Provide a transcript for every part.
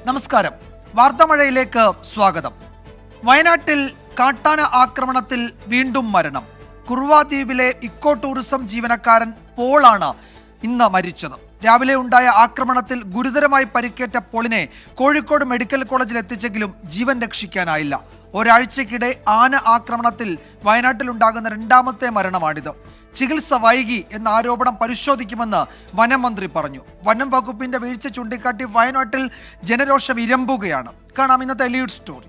നമസ്കാരം. വാർത്താമഴയിലേക്ക് സ്വാഗതം. വയനാട്ടിൽ കാട്ടാന ആക്രമണത്തിൽ വീണ്ടും മരണം. കുറുവ ദ്വീപിലെ ഇക്കോ ടൂറിസം ജീവനക്കാരൻ പോളാണ് ഇന്ന് മരിച്ചത്. രാവിലെ ഉണ്ടായ ആക്രമണത്തിൽ ഗുരുതരമായി പരിക്കേറ്റ പോളിനെ കോഴിക്കോട് മെഡിക്കൽ കോളേജിൽ എത്തിച്ചെങ്കിലും ജീവൻ രക്ഷിക്കാനായില്ല. ഒരാഴ്ചക്കിടെ ആന ആക്രമണത്തിൽ വയനാട്ടിലുണ്ടാകുന്ന രണ്ടാമത്തെ മരണമാണിത്. ചികിത്സ വൈകി എന്ന ആരോപണം പരിശോധിക്കുമെന്ന് വനം മന്ത്രി പറഞ്ഞു. വനം വകുപ്പിന്റെ വീഴ്ച ചൂണ്ടിക്കാട്ടി വയനാട്ടിൽ ജനരോഷം ഇരമ്പുകയാണ്. കാണാം ഇന്നത്തെ ലീഡ് സ്റ്റോറി.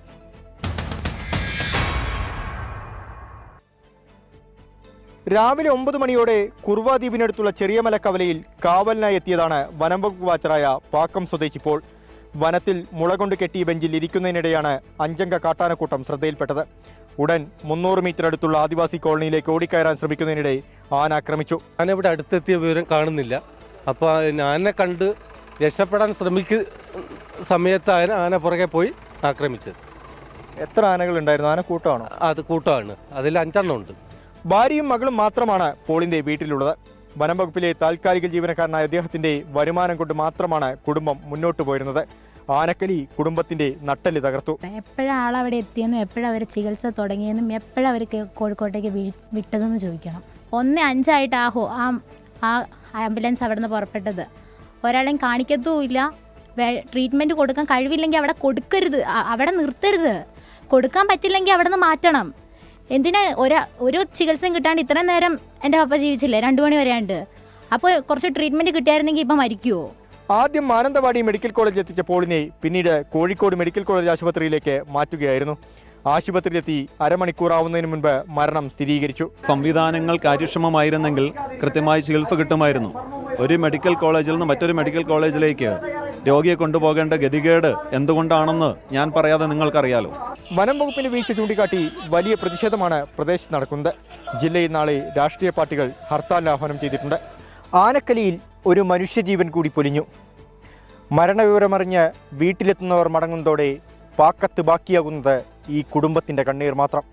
രാവിലെ 9 മണിയോടെ കുറുവ ദ്വീപിനടുത്തുള്ള ചെറിയ മലക്കവലയിൽ കാവലിനായി എത്തിയതാണ് വനം വകുപ്പ് വാച്ചറായ പാക്കം സ്വദേശി പോൾ. വനത്തിൽ മുള കൊണ്ട് കെട്ടിയ ബെഞ്ചിൽ ഇരിക്കുന്നതിനിടെയാണ് 5 അംഗ കാട്ടാനക്കൂട്ടം ശ്രദ്ധയിൽപ്പെട്ടത്. ഉടൻ 300 മീറ്റർ അടുത്തുള്ള ആദിവാസി കോളനിയിലേക്ക് ഓടിക്കയറാൻ ശ്രമിക്കുന്നതിനിടെ ആന ആക്രമിച്ചു. ആന ഇവിടെ അടുത്തെത്തിയ വിവരം കാണുന്നില്ല. അപ്പോൾ ആനെ കണ്ട് രക്ഷപ്പെടാൻ ശ്രമിക്കുന്ന സമയത്ത് ആന പുറകെ പോയി ആക്രമിച്ചത്. എത്ര ആനകൾ ഉണ്ടായിരുന്നു? ആന കൂട്ടമാണോ? അത് കൂട്ടമാണ്. അതിൽ 5 എണ്ണം ഉണ്ട്. ഭാര്യയും മകളും മാത്രമാണ് പോളിന്റെ വീട്ടിലുള്ളത്. വനം വകുപ്പിലെ താൽക്കാലിക ജീവനക്കാരനായ അദ്ദേഹത്തിന്റെ വരുമാനം കൊണ്ട് മാത്രമാണ് കുടുംബം മുന്നോട്ട് പോയിരുന്നത്. ആനക്കലി കുടുംബത്തിന്റെ നട്ടെല്ല് തകർത്തു. എപ്പോഴാണ് അവിടെ എത്തിയെന്നും എപ്പോഴവർ ചികിത്സ തുടങ്ങിയെന്നും എപ്പോഴവർ കോഴിക്കോട്ടേക്ക് വിട്ടതെന്ന് ചോദിക്കണം. 1:05 ആ ആംബുലൻസ് അവിടെ നിന്ന് പുറപ്പെട്ടത്. ഒരാളെയും കാണിക്കത്തുമില്ല. ട്രീറ്റ്മെൻറ്റ് കൊടുക്കാൻ കഴിവില്ലെങ്കിൽ അവിടെ കൊടുക്കരുത്, അവിടെ നിർത്തരുത്. കൊടുക്കാൻ പറ്റില്ലെങ്കിൽ അവിടെ നിന്ന് മാറ്റണം. എന്തിനാ ഒരു ചികിത്സയും കിട്ടാണ്ട് ഇത്രയും നേരം എൻ്റെ പപ്പ ജീവിച്ചില്ലേ? 2 മണി വരെയുണ്ട്. അപ്പോൾ കുറച്ച് ട്രീറ്റ്മെൻറ്റ് കിട്ടിയായിരുന്നെങ്കിൽ ഇപ്പം മരിക്കുമോ? ആദ്യം മാനന്തവാടി മെഡിക്കൽ കോളേജിൽ എത്തിച്ച പോളിനെ പിന്നീട് കോഴിക്കോട് മെഡിക്കൽ കോളേജ് ആശുപത്രിയിലേക്ക് മാറ്റുകയായിരുന്നു. ആശുപത്രിയിലെത്തി അരമണിക്കൂറാവുന്നതിന് മുൻപ് മരണം സ്ഥിരീകരിച്ചു. സംവിധാനങ്ങൾ കാര്യക്ഷമമായിരുന്നെങ്കിൽ കൃത്യമായി ചികിത്സ കിട്ടുമായിരുന്നു. ഒരു മെഡിക്കൽ കോളേജിൽ നിന്ന് മറ്റൊരു മെഡിക്കൽ കോളേജിലേക്ക് രോഗിയെ കൊണ്ടുപോകേണ്ട ഗതികേട് എന്തുകൊണ്ടാണെന്ന് ഞാൻ പറയാതെ നിങ്ങൾക്കറിയാലോ. വനം വകുപ്പിന് വീഴ്ച ചൂണ്ടിക്കാട്ടി വലിയ പ്രതിഷേധമാണ് പ്രദേശത്ത് നടക്കുന്നത്. ജില്ലയിൽ നാളെ രാഷ്ട്രീയ പാർട്ടികൾ ഹർത്താലിന് ആഹ്വാനം ചെയ്തിട്ടുണ്ട്. ആനക്കലിയിൽ ഒരു മനുഷ്യജീവൻ കൂടി പൊലിഞ്ഞു. മരണവിവരമറിഞ്ഞ് വീട്ടിലെത്തുന്നവർ മടങ്ങുന്നതോടെ പാക്കത്ത് ബാക്കിയാകുന്നത് ഈ കുടുംബത്തിൻ്റെ കണ്ണീർ മാത്രം.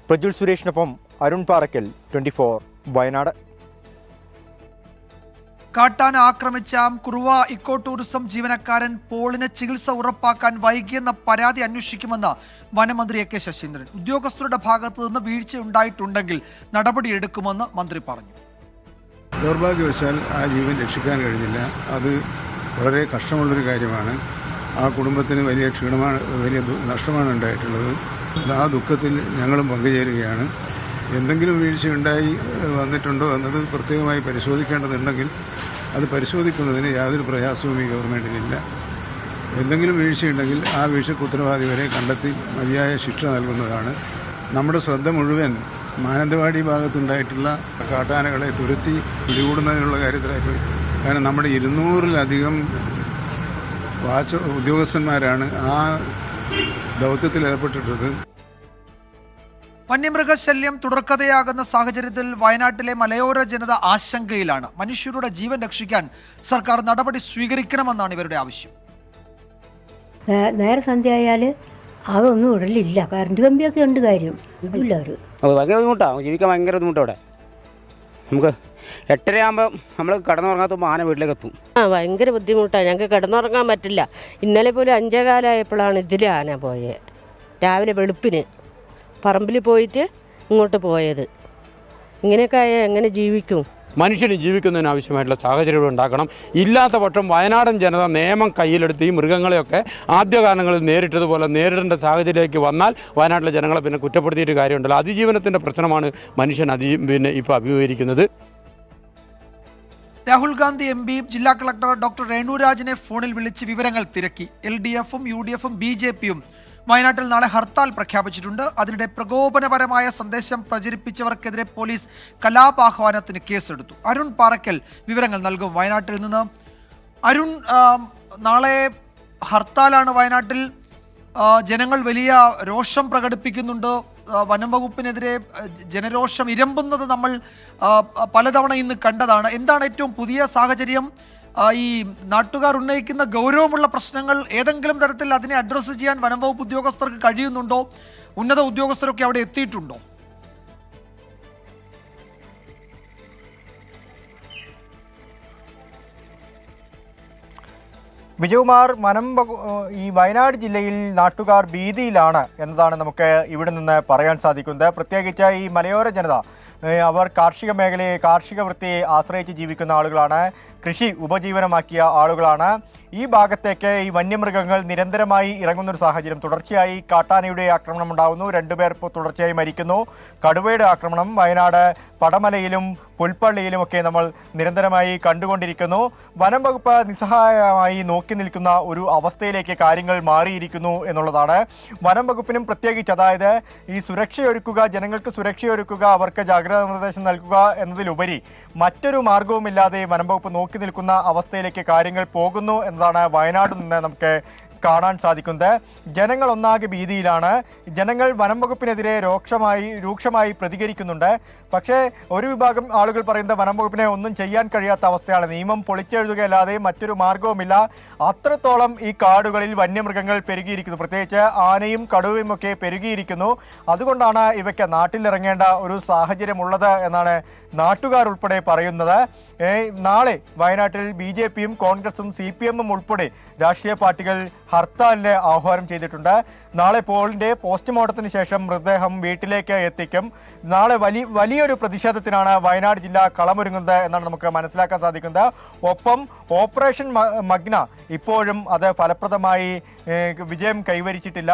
പ്രജുൽ സുരേഷിനൊപ്പം അരുൺ പാറക്കൽ, 24 വയനാട്. കാട്ടാന ആക്രമിച്ച കുറുവ ഇക്കോ ടൂറിസം ജീവനക്കാരൻ പോളിന് ചികിത്സ ഉറപ്പാക്കാൻ വൈകിയെന്ന പരാതി അന്വേഷിക്കുമെന്ന് വനമന്ത്രി എ കെ ശശീന്ദ്രൻ. ഉദ്യോഗസ്ഥരുടെ ഭാഗത്തു നിന്ന് വീഴ്ചയുണ്ടായിട്ടുണ്ടെങ്കിൽ നടപടിയെടുക്കുമെന്ന് മന്ത്രി പറഞ്ഞു. ദൗർഭാഗ്യവശാൽ ആ ജീവൻ രക്ഷിക്കാൻ കഴിഞ്ഞില്ല. അത് വളരെ കഷ്ടമുള്ളൊരു കാര്യമാണ്. ആ കുടുംബത്തിന് വലിയ ക്ഷീണമാണ്, വലിയ നഷ്ടമാണ് ഉണ്ടായിട്ടുള്ളത്. ആ ദുഃഖത്തിൽ ഞങ്ങളും പങ്കുചേരുകയാണ്. എന്തെങ്കിലും വീഴ്ചയുണ്ടായി വന്നിട്ടുണ്ടോ എന്നത് പ്രത്യേകമായി പരിശോധിക്കേണ്ടതുണ്ടെങ്കിൽ അത് പരിശോധിക്കുന്നതിന് യാതൊരു പ്രയാസവും ഈ ഗവൺമെൻറ്റിനില്ല. എന്തെങ്കിലും വീഴ്ചയുണ്ടെങ്കിൽ ആ വീഴ്ചയ്ക്ക് ഉത്തരവാദി വരെ കണ്ടെത്തി മതിയായ ശിക്ഷ നൽകുന്നതാണ്. നമ്മുടെ ശ്രദ്ധ മുഴുവൻ മാനന്തവാടി ഭാഗത്തുണ്ടായിട്ടുള്ള കാട്ടാനകളെ തുരത്തി പിടികൂടുന്നതിനുള്ള കാര്യത്തിലായിപ്പോയി. കാരണം നമ്മുടെ 200-ലധികം ഉദ്യോഗസ്ഥന്മാരാണ് ആ ദൗത്യത്തിൽ ഏർപ്പെട്ടിട്ടുള്ളത്. വന്യമൃഗശല്യം തുടർക്കഥയാകുന്ന സാഹചര്യത്തിൽ വയനാട്ടിലെ മലയോര ജനത ആശങ്കയിലാണ്. മനുഷ്യരുടെ ജീവൻ രക്ഷിക്കാൻ സർക്കാർ നടപടി സ്വീകരിക്കണമെന്നാണ് ഇവരുടെ ആവശ്യം. നേരെ സന്ധ്യ ആയാൽ അതൊന്നും ഉടലില്ല. കറണ്ട് കമ്പിയൊക്കെ ഉണ്ട്, കാര്യം ഇല്ല. അത് ഭയങ്കര ബുദ്ധിമുട്ടാണ്, ജീവിക്കാൻ ഭയങ്കര ബുദ്ധിമുട്ടവിടെ. നമുക്ക് 8:30 ആകുമ്പോൾ നമ്മൾ കിടന്നുറങ്ങാത്തുമ്പോൾ ആന വീട്ടിലേക്ക് എത്തും. ഭയങ്കര ബുദ്ധിമുട്ടാണ്. ഞങ്ങൾക്ക് കിടന്നുറങ്ങാൻ പറ്റില്ല. ഇന്നലെ പോലും 5:15 ഇതിലെ ആന പോയത്. രാവിലെ വെളുപ്പിന് പറമ്പിൽ പോയിട്ട് ഇങ്ങോട്ട് പോയത്. ഇങ്ങനെയൊക്കെ ആയാൽ എങ്ങനെ ജീവിക്കും? മനുഷ്യന് ജീവിക്കുന്നതിന് ആവശ്യമായിട്ടുള്ള സാഹചര്യങ്ങൾ ഉണ്ടാക്കണം. ഇല്ലാത്ത പക്ഷം വയനാടൻ ജനത നിയമം കയ്യിലെടുത്ത് ഈ മൃഗങ്ങളെയൊക്കെ ആദ്യകാലങ്ങളിൽ നേരിട്ടതുപോലെ നേരിടേണ്ട സാഹചര്യത്തിലേക്ക് വന്നാൽ വയനാട്ടിലെ ജനങ്ങളെ പിന്നെ കുറ്റപ്പെടുത്തിയിട്ട് കാര്യമുണ്ടല്ലോ. അതിജീവനത്തിൻ്റെ പ്രശ്നമാണ് മനുഷ്യൻ ഇപ്പോൾ അഭിമുഖീകരിക്കുന്നത്. രാഹുൽ ഗാന്ധി MP ജില്ലാ കളക്ടർ ഡോക്ടർ രേണുരാജിനെ ഫോണിൽ വിളിച്ച് വിവരങ്ങൾ തിരക്കി. LDFും UDFും BJPയും വയനാട്ടിൽ നാളെ ഹർത്താൽ പ്രഖ്യാപിച്ചിട്ടുണ്ട്. അതിനിടെ പ്രകോപനപരമായ സന്ദേശം പ്രചരിപ്പിച്ചവർക്കെതിരെ പോലീസ് കലാപാഹ്വാനത്തിന് കേസെടുത്തു. അരുൺ പാറക്കൽ വിവരങ്ങൾ നൽകും വയനാട്ടിൽ നിന്ന്. അരുൺ, നാളെ ഹർത്താലാണ് വയനാട്ടിൽ. ജനങ്ങൾ വലിയ രോഷം പ്രകടിപ്പിക്കുന്നുണ്ട്. വനം വകുപ്പിനെതിരെ ജനരോഷം ഇരമ്പുന്നത് നമ്മൾ പലതവണ ഇന്ന് കണ്ടതാണ്. എന്താണ് ഏറ്റവും പുതിയ സാഹചര്യം? ഈ നാട്ടുകാർ ഉന്നയിക്കുന്ന ഗൗരവമുള്ള പ്രശ്നങ്ങൾ ഏതെങ്കിലും തരത്തിൽ അതിനെ അഡ്രസ്സ് ചെയ്യാൻ വനം വകുപ്പ് ഉദ്യോഗസ്ഥർക്ക് കഴിയുന്നുണ്ടോ? ഉന്നത ഉദ്യോഗസ്ഥരൊക്കെ അവിടെ എത്തിയിട്ടുണ്ടോ? വിജയകുമാർ, ഈ വയനാട് ജില്ലയിൽ നാട്ടുകാർ ഭീതിയിലാണ് എന്നതാണ് നമുക്ക് ഇവിടെ നിന്ന് പറയാൻ സാധിക്കുന്നത്. പ്രത്യേകിച്ച് ഈ മലയോര ജനത, അവർ കാർഷിക മേഖലയെ, കാർഷിക വൃത്തിയെ ആശ്രയിച്ച് ജീവിക്കുന്ന ആളുകളാണ്, കൃഷി ഉപജീവനമാക്കിയ ആളുകളാണ്. ഈ ഭാഗത്തേക്ക് ഈ വന്യമൃഗങ്ങൾ നിരന്തരമായി ഇറങ്ങുന്നൊരു സാഹചര്യം. തുടർച്ചയായി കാട്ടാനയുടെ ആക്രമണം ഉണ്ടാകുന്നു, 2 പേർ ഇപ്പോൾ തുടർച്ചയായി മരിക്കുന്നു. കടുവയുടെ ആക്രമണം വയനാട് പടമലയിലും പുൽപ്പള്ളിയിലുമൊക്കെ നമ്മൾ നിരന്തരമായി കണ്ടുകൊണ്ടിരിക്കുന്നു. വനം വകുപ്പ് നിസ്സഹായമായി നോക്കി നിൽക്കുന്ന ഒരു അവസ്ഥയിലേക്ക് കാര്യങ്ങൾ മാറിയിരിക്കുന്നു എന്നുള്ളതാണ്. വനം വകുപ്പിനും പ്രത്യേകിച്ച്, അതായത് ഈ സുരക്ഷയൊരുക്കുക, ജനങ്ങൾക്ക് സുരക്ഷയൊരുക്കുക, അവർക്ക് ജാഗ്രതാ നിർദ്ദേശം നൽകുക എന്നതിലുപരി മറ്റൊരു മാർഗവുമില്ലാതെ വനം വകുപ്പ് നോക്കി നിൽക്കുന്ന അവസ്ഥയിലേക്ക് കാര്യങ്ങൾ പോകുന്നു എന്നതാണ് വയനാട് നിന്ന് നമുക്ക് കാണാൻ സാധിക്കുന്നത്. ജനങ്ങൾ ഒന്നാകെ ഭീതിയിലാണ്. ജനങ്ങൾ വനം വകുപ്പിനെതിരെ രൂക്ഷമായി പ്രതികരിക്കുന്നുണ്ട്. പക്ഷേ ഒരു വിഭാഗം ആളുകൾ പറയുന്നത് വനം വകുപ്പിനെ ഒന്നും ചെയ്യാൻ കഴിയാത്ത അവസ്ഥയാണ്, നിയമം പൊളിച്ചെഴുതുകയല്ലാതെ മറ്റൊരു മാർഗവുമില്ല. അത്രത്തോളം ഈ കാടുകളിൽ വന്യമൃഗങ്ങൾ പെരുകിയിരിക്കുന്നു, പ്രത്യേകിച്ച് ആനയും കടുവയും ഒക്കെ പെരുകിയിരിക്കുന്നു. അതുകൊണ്ടാണ് ഇവയ്ക്ക് നാട്ടിലിറങ്ങേണ്ട ഒരു സാഹചര്യമുള്ളത് എന്നാണ് നാട്ടുകാർ ഉൾപ്പെടെ പറയുന്നത്. നാളെ വയനാട്ടിൽ BJPയും കോൺഗ്രസും CPMും ഉൾപ്പെടെ രാഷ്ട്രീയ പാർട്ടികൾ ഹർത്താലിന് ആഹ്വാനം ചെയ്തിട്ടുണ്ട്. നാളെ പോളിന്റെ പോസ്റ്റ്മോർട്ടത്തിന് ശേഷം മൃതദേഹം വീട്ടിലേക്ക് എത്തിക്കും. നാളെ വലിയൊരു പ്രതിഷേധത്തിനാണ് വയനാട് ജില്ല കളമൊരുങ്ങുന്നത് എന്നാണ് നമുക്ക് മനസ്സിലാക്കാൻ സാധിക്കുന്നത്. ഒപ്പം ഓപ്പറേഷൻ മഗ്ന ഇപ്പോഴും അത് ഫലപ്രദമായി വിജയം കൈവരിച്ചിട്ടില്ല.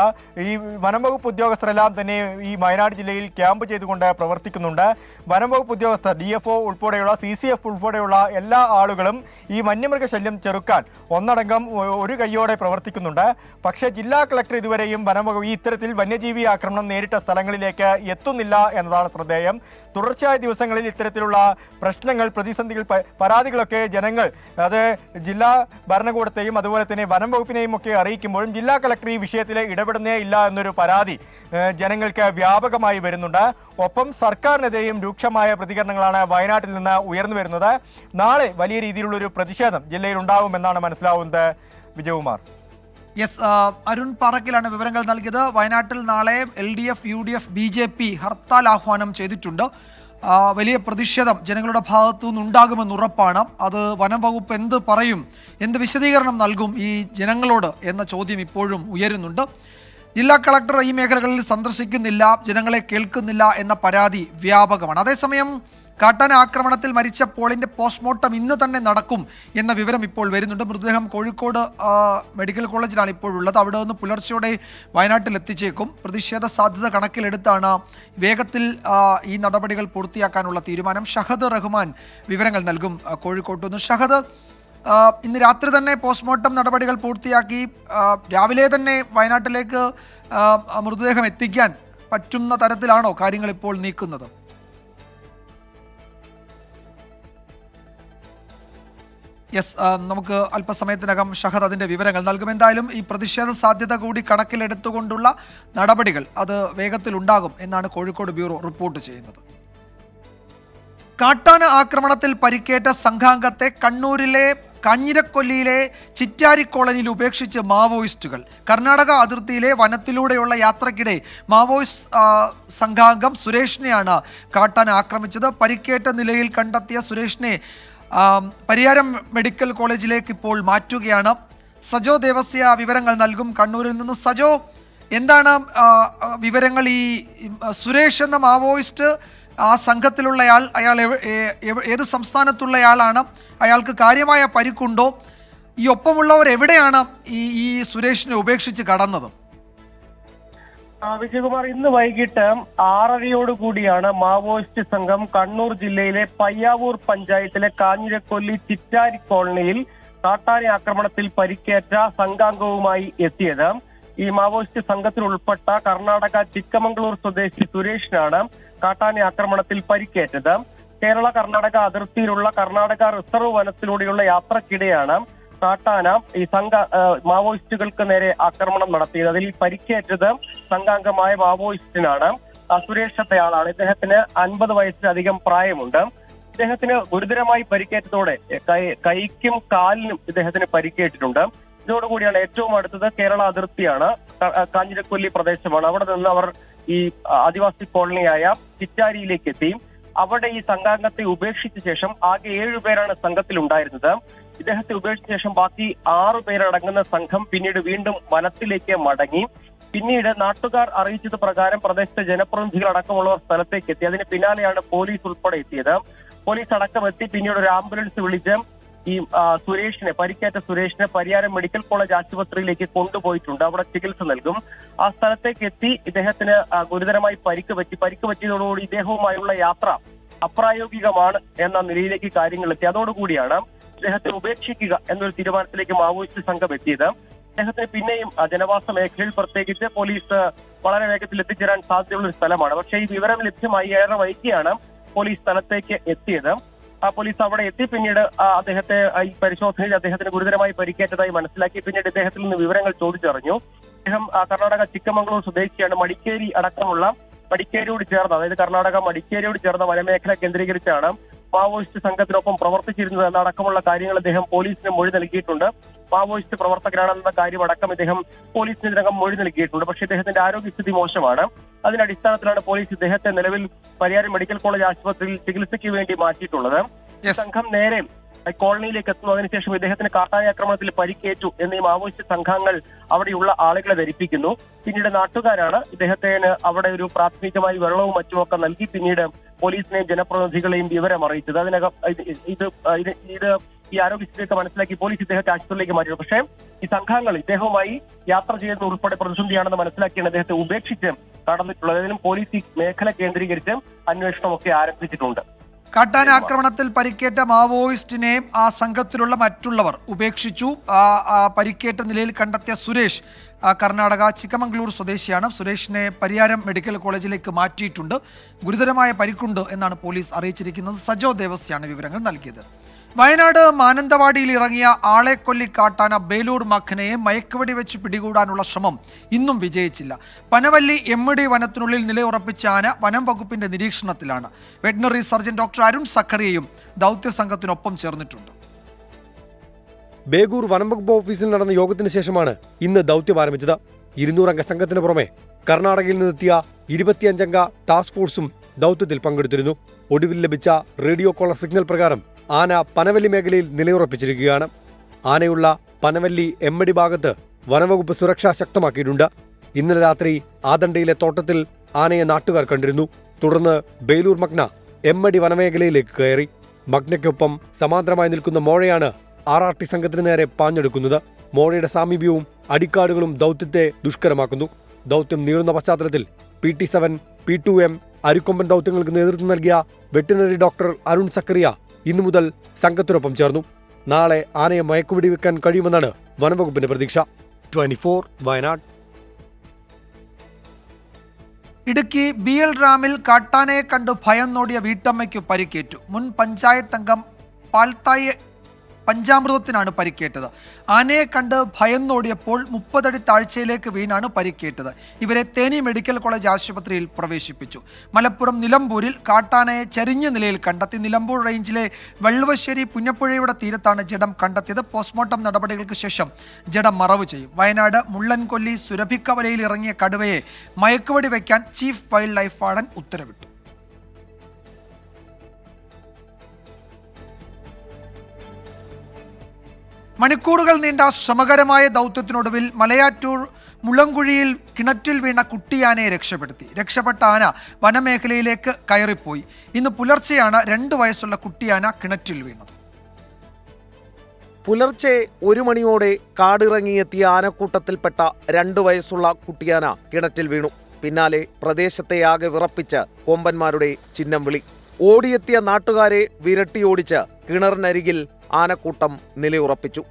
ഈ വനംവകുപ്പ് ഉദ്യോഗസ്ഥരെല്ലാം തന്നെ ഈ വയനാട് ജില്ലയിൽ ക്യാമ്പ് ചെയ്തുകൊണ്ട് പ്രവർത്തിക്കുന്നുണ്ട്. വനംവകുപ്പ് ഉദ്യോഗസ്ഥർ, DFO ഉൾപ്പെടെയുള്ള CCF ഉൾപ്പെടെയുള്ള എല്ലാ ആളുകളും ഈ വന്യമൃഗശല്യം ചെറുക്കാൻ ഒന്നടങ്കം ഒരു കൈയോടെ പ്രവർത്തിക്കുന്നുണ്ട്. പക്ഷേ ജില്ലാ കളക്ടർ ഇതുവരെയും വനംവകുപ്പ് ഈ ഇത്തരത്തിൽ വന്യജീവി ആക്രമണം നേരിട്ട സ്ഥലങ്ങളിലേക്ക് എത്തുന്നില്ല എന്നതാണ് ശ്രദ്ധേയം. തുടർച്ചയായ ദിവസങ്ങളിൽ ഇത്തരത്തിലുള്ള പ്രശ്നങ്ങൾ, പ്രതിസന്ധികൾ, പരാതികളൊക്കെ ജനങ്ങൾ അത് ജില്ലാ ഭരണകൂടത്തെയും അതുപോലെ തന്നെ വനം വകുപ്പിനെയും ഒക്കെ അറിയിക്കുമ്പോഴും ജില്ലാ കളക്ടർ ഈ വിഷയത്തിൽ ഇടപെടുന്നേ ഇല്ല എന്നൊരു പരാതി ജനങ്ങൾക്ക് വ്യാപകമായി വരുന്നുണ്ട്. ഒപ്പം സർക്കാരിനെതിരെയും രൂക്ഷമായ പ്രതികരണങ്ങളാണ് വയനാട്ടിൽ നിന്ന് ഉയർന്നു വരുന്നത്. നാളെ വലിയ രീതിയിലുള്ളൊരു പ്രതിഷേധം ജില്ലയിൽ ഉണ്ടാവുമെന്നാണ് മനസ്സിലാവുന്നത്. വിജയകുമാർ. യെസ്, അരുൺ പാറക്കിലാണ് വിവരങ്ങൾ നൽകിയത്. വയനാട്ടിൽ നാളെ LDF, UDF, BJP ഹർത്താൽ ആഹ്വാനം ചെയ്തിട്ടുണ്ട്. വലിയ പ്രതിഷേധം ജനങ്ങളുടെ ഭാഗത്തു നിന്നുണ്ടാകുമെന്ന് ഉറപ്പാണ്. അത് വനം വകുപ്പ് എന്ത് പറയും, എന്ത് വിശദീകരണം നൽകും ഈ ജനങ്ങളോട് എന്ന ചോദ്യം ഇപ്പോഴും ഉയരുന്നുണ്ട്. ജില്ലാ കളക്ടർ ഈ മേഖലകളിൽ സന്ദർശിക്കുന്നില്ല, ജനങ്ങളെ കേൾക്കുന്നില്ല എന്ന പരാതി വ്യാപകമാണ്. അതേസമയം കാട്ടാന ആക്രമണത്തിൽ മരിച്ച പോളിൻ്റെ പോസ്റ്റ്മോർട്ടം ഇന്ന് തന്നെ നടക്കും എന്ന വിവരം ഇപ്പോൾ വരുന്നുണ്ട്. മൃതദേഹം കോഴിക്കോട് മെഡിക്കൽ കോളേജിലാണ് ഇപ്പോഴുള്ളത്. അവിടെ നിന്ന് പുലർച്ചയോടെ വയനാട്ടിൽ എത്തിച്ചേക്കും. പ്രതിഷേധ സാധ്യത കണക്കിലെടുത്താണ് വേഗത്തിൽ ഈ നടപടികൾ പൂർത്തിയാക്കാനുള്ള തീരുമാനം. ഷഹദ് റഹ്മാൻ വിവരങ്ങൾ നൽകും കോഴിക്കോട്ട് നിന്ന്. ഷഹദ്, ഇന്ന് രാത്രി തന്നെ പോസ്റ്റ്മോർട്ടം നടപടികൾ പൂർത്തിയാക്കി രാവിലെ തന്നെ വയനാട്ടിലേക്ക് മൃതദേഹം എത്തിക്കാൻ പറ്റുന്ന തരത്തിലാണോ കാര്യങ്ങൾ ഇപ്പോൾ നീക്കുന്നത്? യെസ്, നമുക്ക് അല്പസമയത്തിനകം ഷഹദ് അതിൻ്റെ വിവരങ്ങൾ നൽകും. എന്തായാലും ഈ പ്രതിഷേധ സാധ്യത കൂടി കണക്കിലെടുത്തുകൊണ്ടുള്ള നടപടികൾ അത് വേഗത്തിലുണ്ടാകും എന്നാണ് കോഴിക്കോട് ബ്യൂറോ റിപ്പോർട്ട് ചെയ്യുന്നത്. കാട്ടാന ആക്രമണത്തിൽ പരിക്കേറ്റ സംഘാംഗത്തെ കണ്ണൂരിലെ കാഞ്ഞിരക്കൊല്ലിയിലെ ചിറ്റാരി കോളനിയിൽ ഉപേക്ഷിച്ച് മാവോയിസ്റ്റുകൾ. കർണാടക അതിർത്തിയിലെ വനത്തിലൂടെയുള്ള യാത്രക്കിടെ മാവോയിസ്റ്റ് സംഘാംഗം സുരേഷിനെയാണ് കാട്ടാന ആക്രമിച്ചത്. പരിക്കേറ്റ നിലയിൽ കണ്ടെത്തിയ സുരേഷിനെ പരിയാരം മെഡിക്കൽ കോളേജിലേക്ക് ഇപ്പോൾ മാറ്റുകയാണ്. സജോ ദേവസ്യ വിവരങ്ങൾ നൽകും കണ്ണൂരിൽ നിന്ന്. സജോ, എന്താണ് വിവരങ്ങൾ? ഈ സുരേഷ് എന്ന മാവോയിസ്റ്റ് ആ സംഘത്തിലുള്ളയാൾ, അയാൾ ഏത് സംസ്ഥാനത്തുള്ളയാളാണ്? അയാൾക്ക് കാര്യമായ പരിക്കുണ്ടോ? ഈ ഒപ്പമുള്ളവർ എവിടെയാണ് ഈ സുരേഷിനെ ഉപേക്ഷിച്ച് കടന്നത്? വിജയകുമാർ, ഇന്ന് വൈകിട്ട് 6:30 കൂടിയാണ് മാവോയിസ്റ്റ് സംഘം കണ്ണൂർ ജില്ലയിലെ പയ്യാവൂർ പഞ്ചായത്തിലെ കാഞ്ഞിരക്കൊല്ലി ചിറ്റാരി കോളനിയിൽ കാട്ടാന ആക്രമണത്തിൽ പരിക്കേറ്റ സംഘാംഗവുമായി എത്തിയത്. ഈ മാവോയിസ്റ്റ് സംഘത്തിൽ ഉൾപ്പെട്ട കർണാടക ചിക്കമംഗളൂർ സ്വദേശി സുരേഷിനാണ് കാട്ടാന ആക്രമണത്തിൽ പരിക്കേറ്റത്. കേരള കർണാടക അതിർത്തിയിലുള്ള കർണാടക റിസർവ് വനത്തിലൂടെയുള്ള യാത്രക്കിടെയാണ് കാട്ടാന ഈ മാവോയിസ്റ്റുകൾക്ക് നേരെ ആക്രമണം നടത്തിയത്. അതിൽ പരിക്കേറ്റത് സംഘാംഗമായ മാവോയിസ്റ്റിനാണ്. സുരേഷ് എന്നയാളാണ്. ഇദ്ദേഹത്തിന് 50 വയസ്സിലധികം പ്രായമുണ്ട്. ഇദ്ദേഹത്തിന് ഗുരുതരമായി പരിക്കേറ്റതോടെ കൈക്കും കാലിനും ഇദ്ദേഹത്തിന് പരിക്കേറ്റിട്ടുണ്ട്. ഇതോടുകൂടിയാണ് ഏറ്റവും അടുത്തത് കേരള അതിർത്തിയാണ്, കാഞ്ഞിരക്കൊല്ലി പ്രദേശമാണ്. അവിടെ നിന്ന് അവർ ഈ ആദിവാസി കോളനിയായ ചിറ്റാരിയിലേക്ക് എത്തി. അവിടെ ഈ സംഘാംഗത്തെ ഉപേക്ഷിച്ച ശേഷം ആകെ 7 പേരാണ് സംഘത്തിൽ ഉണ്ടായിരുന്നത്. ഇദ്ദേഹത്തെ ഉപേക്ഷിച്ച ശേഷം ബാക്കി 6 പേരടങ്ങുന്ന സംഘം പിന്നീട് വീണ്ടും വനത്തിലേക്ക് മടങ്ങി. പിന്നീട് നാട്ടുകാർ അറിയിച്ചത് പ്രകാരം പ്രദേശത്തെ ജനപ്രതിനിധികൾ അടക്കമുള്ളവർ സ്ഥലത്തേക്ക് എത്തി. അതിന് പിന്നാലെയാണ് പോലീസ് ഉൾപ്പെടെ എത്തിയത്. പോലീസ് അടക്കം എത്തി പിന്നീട് ഒരു ആംബുലൻസ് വിളിച്ച് ഈ പരിക്കേറ്റ സുരേഷിനെ പരിയാരം മെഡിക്കൽ കോളേജ് ആശുപത്രിയിലേക്ക് കൊണ്ടുപോയിട്ടുണ്ട്. അവിടെ ചികിത്സ നൽകും. ആ സ്ഥലത്തേക്ക് എത്തി ഇദ്ദേഹത്തിന് ഗുരുതരമായി പരിക്ക് പറ്റിയതോടുകൂടി ഇദ്ദേഹവുമായുള്ള യാത്ര അപ്രായോഗികമാണ് എന്ന നിലയിലേക്ക് കാര്യങ്ങൾ എത്തി. അതോടുകൂടിയാണ് ഇദ്ദേഹത്തെ ഉപേക്ഷിക്കുക എന്നൊരു തീരുമാനത്തിലേക്ക് മാവോയിസ്റ്റ് സംഘം എത്തിയത്. അദ്ദേഹത്തിന് പിന്നെയും ജനവാസ മേഖലയിൽ പ്രത്യേകിച്ച് പോലീസ് വളരെ വേഗത്തിൽ എത്തിച്ചേരാൻ സാധ്യതയുള്ള ഒരു സ്ഥലമാണ്. പക്ഷേ ഈ വിവരം ലഭ്യമായി ഏറെ വൈകിയാണ് പോലീസ് സ്ഥലത്തേക്ക് എത്തിയത്. പോലീസ് അവിടെ എത്തി പിന്നീട് അദ്ദേഹത്തെ ഈ പരിശോധനയിൽ അദ്ദേഹത്തിന് ഗുരുതരമായി പരിക്കേറ്റതായി മനസ്സിലാക്കി. പിന്നീട് ഇദ്ദേഹത്തിൽ നിന്ന് വിവരങ്ങൾ ചോദിച്ചറിഞ്ഞു. അദ്ദേഹം കർണാടക ചിക്കമംഗളൂർ സ്വദേശിയാണ്. മടിക്കേരിയോട് ചേർന്ന, അതായത് കർണാടക മടിക്കേരിയോട് ചേർന്ന വനമേഖല കേന്ദ്രീകരിച്ചാണ് മാവോയിസ്റ്റ് സംഘത്തിനൊപ്പം പ്രവർത്തിച്ചിരുന്നത് എന്നടക്കമുള്ള കാര്യങ്ങൾ അദ്ദേഹം പോലീസിന് മൊഴി നൽകിയിട്ടുണ്ട്. മാവോയിസ്റ്റ് പ്രവർത്തകരാണെന്ന കാര്യം അടക്കം ഇദ്ദേഹം പോലീസിന് ഇതിനകം മൊഴി നൽകിയിട്ടുണ്ട്. പക്ഷേ ഇദ്ദേഹത്തിന്റെ ആരോഗ്യസ്ഥിതി മോശമാണ്. അതിന്റെ അടിസ്ഥാനത്തിലാണ് പോലീസ് ഇദ്ദേഹത്തെ നിലവിൽ പരിയാരം മെഡിക്കൽ കോളേജ് ആശുപത്രിയിൽ ചികിത്സയ്ക്ക് വേണ്ടി മാറ്റിയിട്ടുള്ളത്. സംഘം നേരെ കോളനിയിലേക്ക് എത്തുന്നു. അതിനുശേഷം ഇദ്ദേഹത്തിന് കാട്ടാന ആക്രമണത്തിൽ പരിക്കേറ്റു എന്നീ മാവോയിസ്റ്റ് സംഘങ്ങൾ അവിടെയുള്ള ആളുകളെ ധരിപ്പിക്കുന്നു. പിന്നീട് നാട്ടുകാരാണ് ഇദ്ദേഹത്തിന് അവിടെ ഒരു പ്രാഥമികമായി വെള്ളവും മറ്റുമൊക്കെ നൽകി പിന്നീട് പോലീസിനെയും ജനപ്രതിനിധികളെയും വിവരം അറിയിച്ചത്. അതിനകം ഇത് ഈ ആരോഗ്യസ്ഥിതിയൊക്കെ മനസ്സിലാക്കി പോലീസ് ഇദ്ദേഹത്തെ ആശുപത്രിയിലേക്ക് മാറ്റിയത്. പക്ഷേ ഈ സംഘങ്ങൾ ഇദ്ദേഹവുമായി യാത്ര ചെയ്യുന്ന ഉൾപ്പെടെ പ്രതിസന്ധിയാണെന്ന് മനസ്സിലാക്കിയാണ് അദ്ദേഹത്തെ ഉപേക്ഷിച്ച് കടന്നിട്ടുള്ളത്. അതിനും പോലീസ് ഈ മേഖല കേന്ദ്രീകരിച്ച് അന്വേഷണമൊക്കെ ആരംഭിച്ചിട്ടുണ്ട്. കാട്ടാന ആക്രമണത്തിൽ പരിക്കേറ്റ മാവോയിസ്റ്റിനെയും ആ സംഘത്തിലുള്ള മറ്റുള്ളവർ ഉപേക്ഷിച്ചു. പരിക്കേറ്റ നിലയിൽ കണ്ടെത്തിയ സുരേഷ് കർണാടക ചിക്കമംഗളൂർ സ്വദേശിയാണ്. സുരേഷിനെ പരിയാരം മെഡിക്കൽ കോളേജിലേക്ക് മാറ്റിയിട്ടുണ്ട്. ഗുരുതരമായ പരിക്കുണ്ട് എന്നാണ് പോലീസ് അറിയിച്ചിരിക്കുന്നത്. സജോ ദേവസ്യാണ് വിവരങ്ങൾ നൽകിയത്. വയനാട് മാനന്തവാടിയിൽ ഇറങ്ങിയ ആളെക്കൊല്ലി കാട്ടാന ബേലൂർ മഖനയെ മയക്കുവെടി വെച്ച് പിടികൂടാനുള്ള ശ്രമം ഇന്നും വിജയിച്ചില്ല. പനവല്ലി എമ്മടി വനത്തിനുള്ളിൽ നിലയുറപ്പിച്ച ആന വനം വകുപ്പിന്റെ നിരീക്ഷണത്തിലാണ്. വെറ്റിനറി സർജൻ ഡോക്ടർ അരുൺ സഖറിയയും ദൗത്യ സംഘത്തിനൊപ്പം ചേർന്നിട്ടുണ്ട്. ബേഗൂർ വനം വകുപ്പ് ഓഫീസിൽ നടന്ന യോഗത്തിന് ശേഷമാണ് ഇന്ന് ദൗത്യം ആരംഭിച്ചത്. 200 അംഗ സംഘത്തിന് പുറമെ കർണാടകയിൽ നിന്നെത്തിയ 25 അംഗ ടാസ്ക് ഫോഴ്സും ദൗത്യത്തിൽ പങ്കെടുത്തിരുന്നു. ഒടുവിൽ ലഭിച്ച റേഡിയോ കോളർ സിഗ്നൽ പ്രകാരം ആന പനവല്ലി മേഖലയിൽ നിലയുറപ്പിച്ചിരിക്കുകയാണ്. ആനയുള്ള പനവല്ലി എമ്മടി ഭാഗത്ത് വനംവകുപ്പ് സുരക്ഷ ശക്തമാക്കിയിട്ടുണ്ട്. ഇന്നലെ രാത്രി ആദണ്ടയിലെ തോട്ടത്തിൽ ആനയെ നാട്ടുകാർ കണ്ടിരുന്നു. തുടർന്ന് ബേലൂർ മഗ്ന എമ്മടി വനമേഖലയിലേക്ക് കയറി. മഗ്നയ്ക്കൊപ്പം സമാന്തരമായി നിൽക്കുന്ന മോഴയാണ് RRT സംഘത്തിന് നേരെ പാഞ്ഞെടുക്കുന്നത്. മോഴയുടെ സാമീപ്യവും അടിക്കാടുകളും ദൗത്യത്തെ ദുഷ്കരമാക്കുന്നു. ദൗത്യം നീളുന്ന പശ്ചാത്തലത്തിൽ PT-7, P2M, അരിക്കൊമ്പൻ ദൗത്യങ്ങൾക്ക് നേതൃത്വം നൽകിയ വെറ്റിനറി ഡോക്ടർ അരുൺ സക്കറിയ ഇന്നു മുതൽ സംഘത്തിനൊപ്പം ചേർന്നു. നാളെ ആനയെ മയക്കുവെടി വെക്കാൻ കഴിയുമെന്നാണ് വനംവകുപ്പിന്റെ പ്രതീക്ഷ. 24 വയനാട്. ഇടുക്കി BL റാമിൽ കാട്ടാനയെ കണ്ടു ഭയന്നോടിയ വീട്ടമ്മയ്ക്ക് പരിക്കേറ്റു. മുൻ പഞ്ചായത്ത് അംഗം പാൽത്തായി പഞ്ചാമൃതത്തിനാണ് പരിക്കേറ്റത്. ആനയെ കണ്ട് ഭയന്നോടിയപ്പോൾ 30 അടി താഴ്ചയിലേക്ക് വീണാണ് പരിക്കേറ്റത്. ഇവരെ തേനി മെഡിക്കൽ കോളേജ് ആശുപത്രിയിൽ പ്രവേശിപ്പിച്ചു. മലപ്പുറം നിലമ്പൂരിൽ കാട്ടാനയെ ചരിഞ്ഞ നിലയിൽ കണ്ടെത്തി. നിലമ്പൂർ റേഞ്ചിലെ വെള്ളുവശ്ശേരി പുന്നപ്പുഴയുടെ തീരത്താണ് ജഡം കണ്ടെത്തിയത്. പോസ്റ്റ്മോർട്ടം നടപടികൾക്ക് ശേഷം ജഡം മറവ് ചെയ്യും. വയനാട് മുള്ളൻകൊല്ലി സുരഭിക്കവലയിൽ ഇറങ്ങിയ കടുവയെ മയക്കുവെടി വയ്ക്കാൻ ചീഫ് വൈൽഡ് ലൈഫ് വാർഡൻ ഉത്തരവിട്ടു. മണിക്കൂറുകൾ നീണ്ട ശ്രമകരമായ ദൗത്യത്തിനൊടുവിൽ മലയാറ്റൂർ മുളങ്കുഴിയിൽ കിണറ്റിൽ വീണ കുട്ടിയാനയെ രക്ഷപ്പെടുത്തി. രക്ഷപ്പെട്ട ആന വനമേഖലയിലേക്ക് കയറിപ്പോയി. ഇന്ന് പുലർച്ചെയാണ് 2 വയസ്സുള്ള കുട്ടിയാന കിണറ്റിൽ വീണത്. പുലർച്ചെ 1 മണിയോടെ കാടിറങ്ങിയെത്തിയ ആനക്കൂട്ടത്തിൽപ്പെട്ട 2 വയസ്സുള്ള കുട്ടിയാന കിണറ്റിൽ വീണു. പിന്നാലെ പ്രദേശത്തെയാകെ വിറപ്പിച്ച് കൊമ്പന്മാരുടെ ചിഹ്നം വിളി. ഓടിയെത്തിയ നാട്ടുകാരെ വിരട്ടിയോടിച്ച് കിണറിനരികിൽ ആനക്കൂട്ടം നിലയുറപ്പിച്ചു.